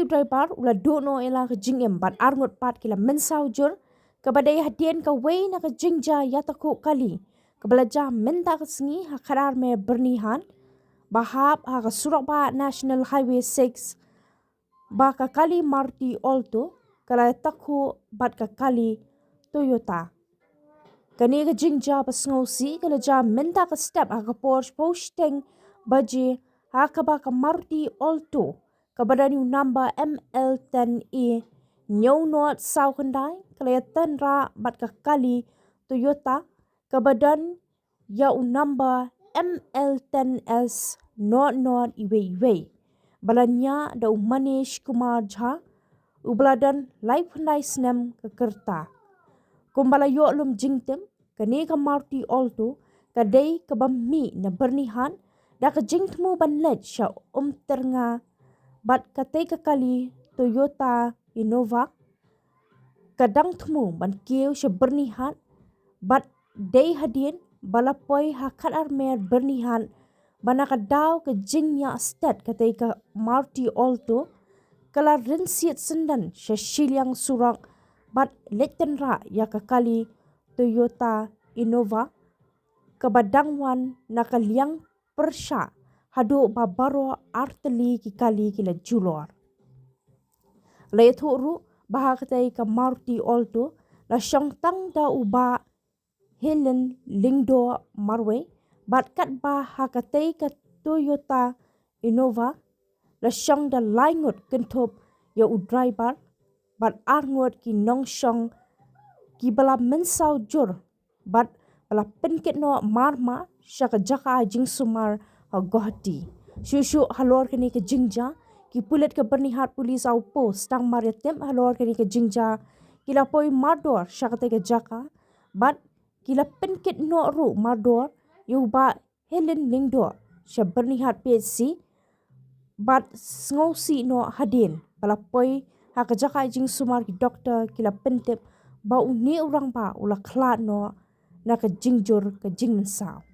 driver ula dono ela ke jingem bat arngot pat kila mensau jur kabadai hadien ka wei na ka jingja yataku kali kabelaja menta kesengi hakarar me bernihan bahap ha surak ba National Highway 6 ba ka kali Maruti Alto kala takhu bat ka kali Toyota kani ka jingja pasngausi kala ja menta ka step ha ka Porsche posting baji ha ka ba ka Maruti Alto kabadani number ML10E New North South Kendai kelihatan ra bat ka kali Toyota kabadan ya number ML10S North Iwe balanya da Manish Kumar Jha ubladan live Kendai snem ke kerta kumbala yo lum jingtem kani ka Maruti Alto kadai ka bammi na bernihan da ka jingtmu banlet sya ternga bat katai ka kali Toyota Innova kadang temu ban kieu sya bernihan bat day hadien balapoi hakat armer bernihan bana ka daw ke jingnya stat katai ka Maruti Alto kala rinsiat sendan sya silyang surak bat letenra ya ka kali Toyota Innova kabadangwan nakaliang persya hadu babaro arteli ki kali kila julor. Leithu ru bahakatai ka Maruti Alto la syang tang da uba Helen Lingdo Marwe bat kat ba hakatai ka Toyota Innova la syang da laingut kentop ya u driver bat arngot ki nongsyong ki bala mensau jur bat bala penkit no marma syaka jaka jing sumar gohati syusyu halor kini ke jingja ki pulet ke bernihat polis au pos tang maritim halor kini ke jingja kila poi mardor syaka ke jaka bat kila penkit no ru mardor yu ba Helen Lingdo sya bernihat PSC bat ngausi no hadin bala poi haka jaka jing sumar ki doktor kila pentip ba uni orang ba ula klat no na ke jingjur ke jing mensau